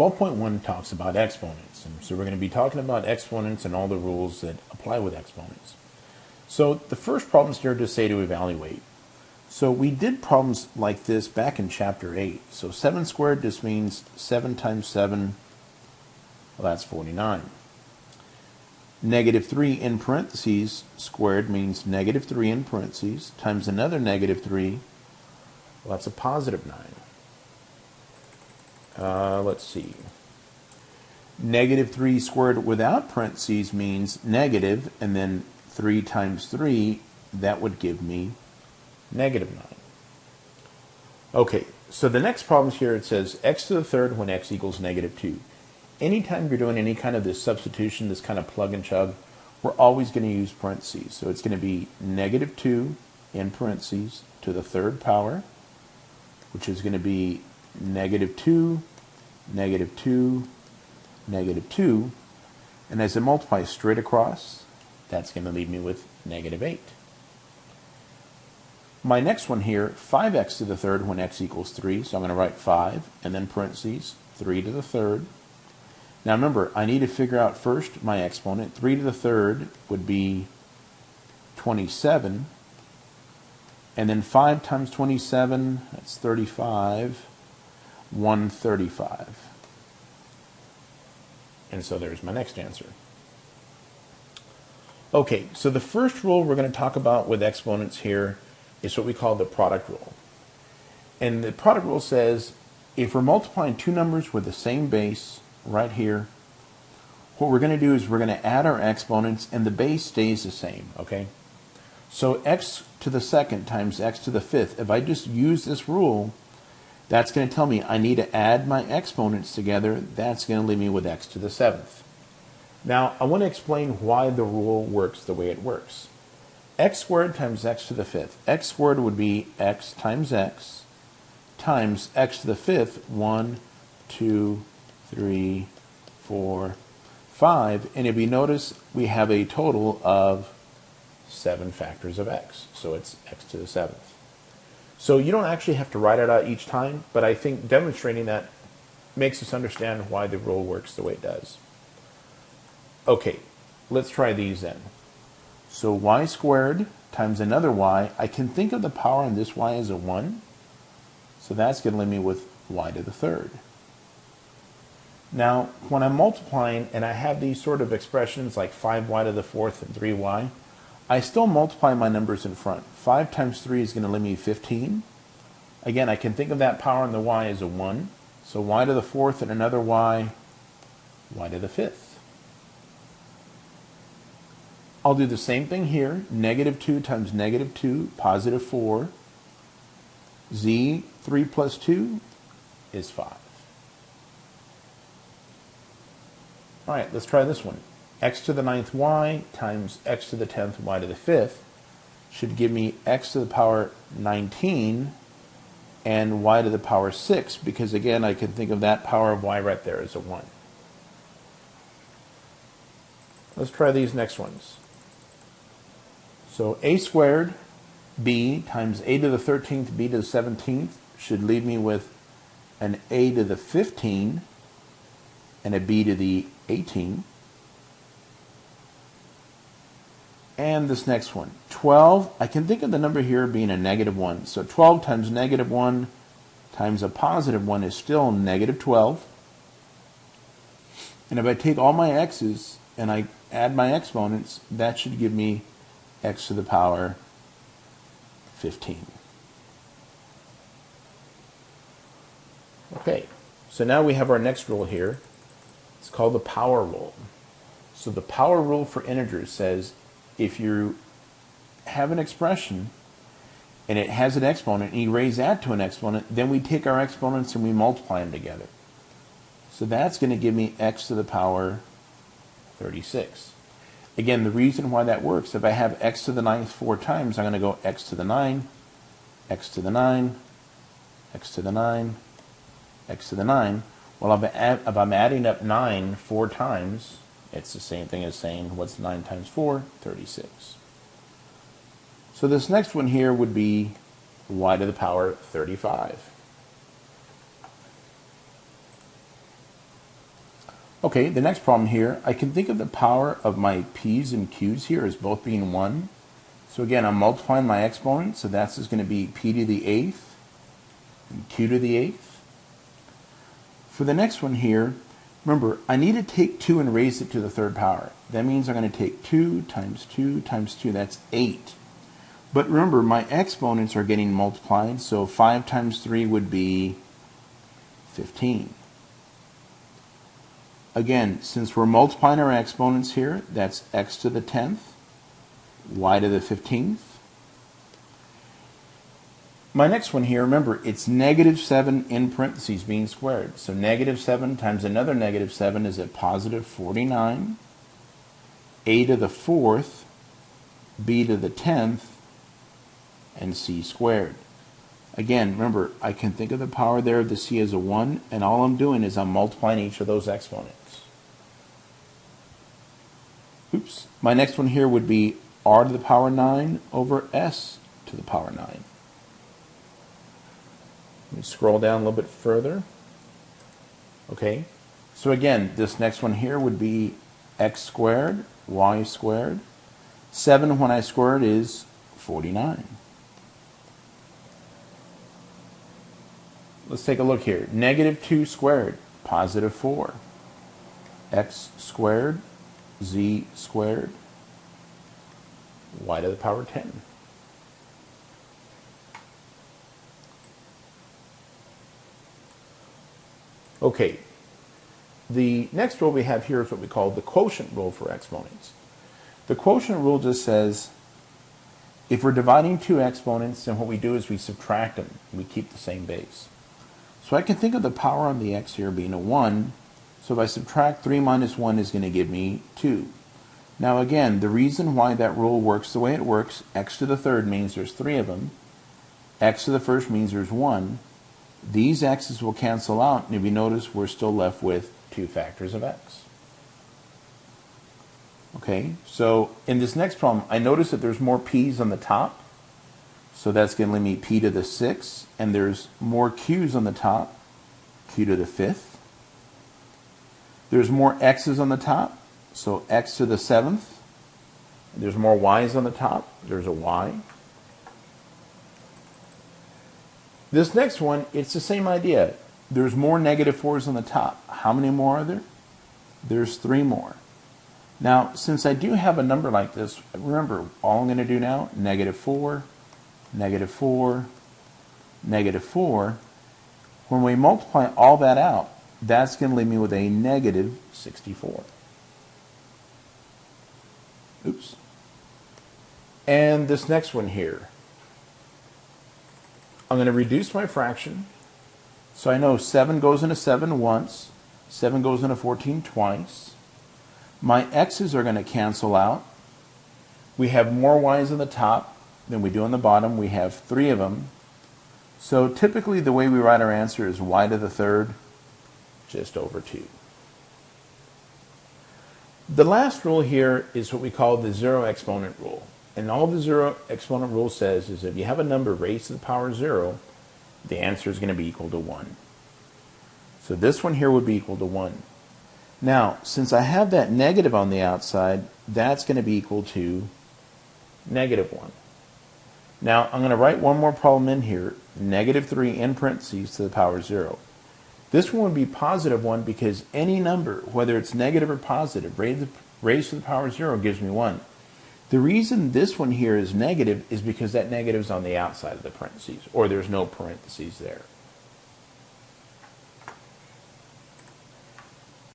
12.1 talks about exponents, and so we're going to be talking about exponents and all the rules that apply with exponents. So the first problem is here to say to evaluate. So we did problems like this back in chapter 8. So 7 squared just means 7 times 7, well, that's 49. Negative 3 in parentheses squared means negative 3 in parentheses times another negative 3, well, that's a positive 9. Let's see. Negative 3 squared without parentheses means negative, and then 3 times 3, that would give me negative 9. Okay, so the next problem here, it says x to the third when x equals negative 2. Anytime you're doing any kind of this substitution, this kind of plug and chug, we're always going to use parentheses. So it's going to be negative 2 in parentheses to the third power, which is going to be negative 2, negative 2, negative 2, and as I multiply straight across, that's going to leave me with negative 8. My next one here, 5x to the third when x equals 3, so I'm going to write 5, and then parentheses, 3 to the third. Now remember, I need to figure out first my exponent. 3 to the third would be 27, and then 5 times 27, that's 35, 135. And so there's my next answer. Okay, so the first rule we're going to talk about with exponents here is what we call the product rule. And the product rule says if we're multiplying two numbers with the same base right here, what we're going to do is we're going to add our exponents and the base stays the same, okay? So x to the second times x to the fifth, if I just use this rule, that's going to tell me I need to add my exponents together. That's going to leave me with x to the seventh. Now, I want to explain why the rule works the way it works. X squared times x to the fifth. X squared would be x times x to the fifth, 1, 2, 3, 4, 5. And if you notice, we have a total of 7 factors of x. So it's x to the seventh. So you don't actually have to write it out each time, but I think demonstrating that makes us understand why the rule works the way it does. Okay, let's try these then. So y squared times another y, I can think of the power on this y as a 1, so that's going to leave me with y to the third. Now, when I'm multiplying and I have these sort of expressions like 5y to the fourth and 3y, I still multiply my numbers in front. 5 times 3 is going to leave me 15. Again, I can think of that power on the y as a 1. So y to the fourth and another y to the fifth. I'll do the same thing here. Negative 2 times negative 2, positive 4. Z, 3 plus 2 is 5. All right, let's try this one. X to the ninth y times x to the 10th y to the fifth should give me x to the power 19 and y to the power 6, because again I can think of that power of y right there as a 1. Let's try these next ones. So a squared b times a to the 13th b to the 17th should leave me with an a to the 15 and a b to the 18. And this next one, 12, I can think of the number here being a negative 1. So 12 times negative 1 times a positive 1 is still negative 12. And if I take all my x's and I add my exponents, that should give me x to the power 15. Okay, so now we have our next rule here. It's called the power rule. So the power rule for integers says if you have an expression and it has an exponent and you raise that to an exponent, then we take our exponents and we multiply them together. So that's going to give me x to the power 36. Again, the reason why that works, if I have x to the ninth 4 times, I'm going to go x to the 9, x to the 9, x to the 9, x to the 9. Well, if I'm adding up 9 4 times, it's the same thing as saying, what's 9 times 4? 36. So this next one here would be y to the power 35. Okay, the next problem here, I can think of the power of my p's and q's here as both being 1. So again, I'm multiplying my exponent, so that's just going to be p to the 8th and q to the 8th. For the next one here, remember, I need to take 2 and raise it to the third power. That means I'm going to take 2 times 2 times 2, that's 8. But remember, my exponents are getting multiplied, so 5 times 3 would be 15. Again, since we're multiplying our exponents here, that's x to the 10th, y to the 15th. My next one here, remember, it's negative 7 in parentheses being squared. So negative 7 times another negative 7 is a positive 49. A to the 4th, b to the 10th, and c squared. Again, remember, I can think of the power there of the c as a 1, and all I'm doing is I'm multiplying each of those exponents. Oops. My next one here would be r to the power 9 over s to the power 9. Let me scroll down a little bit further. Okay, so again, this next one here would be x squared, y squared. 7 when I square it is 49. Let's take a look here. Negative 2 squared, positive 4. X squared, z squared, y to the power 10. Okay, the next rule we have here is what we call the quotient rule for exponents. The quotient rule just says if we're dividing two exponents, then what we do is we subtract them. We keep the same base. So I can think of the power on the x here being a 1. So if I subtract 3 minus 1 is going to give me 2. Now again, the reason why that rule works the way it works, x to the third means there's 3 of them. X to the first means there's 1. These x's will cancel out, and if you notice, we're still left with 2 factors of x. Okay, so in this next problem, I notice that there's more p's on the top, so that's going to leave me p to the 6th, and there's more q's on the top, q to the 5th. There's more x's on the top, so x to the 7th. There's more y's on the top, there's a y. This next one, it's the same idea. There's more negative 4's on the top. How many more are there? There's 3 more. Now, since I do have a number like this, remember, all I'm going to do now, negative 4, negative 4, negative 4. When we multiply all that out, that's going to leave me with a negative 64. Oops. And this next one here, I'm going to reduce my fraction. So I know 7 goes into 7 once, 7 goes into 14 twice. My x's are going to cancel out. We have more y's on the top than we do on the bottom. We have 3 of them. So typically the way we write our answer is y to the third just over 2. The last rule here is what we call the zero exponent rule. And all the zero exponent rule says is if you have a number raised to the power 0, the answer is going to be equal to 1. So this one here would be equal to 1. Now, since I have that negative on the outside, that's going to be equal to negative 1. Now, I'm going to write one more problem in here, negative 3 in parentheses to the power 0. This one would be positive 1 because any number, whether it's negative or positive, raised to the power 0 gives me 1. The reason this one here is negative is because that negative is on the outside of the parentheses, or there's no parentheses there.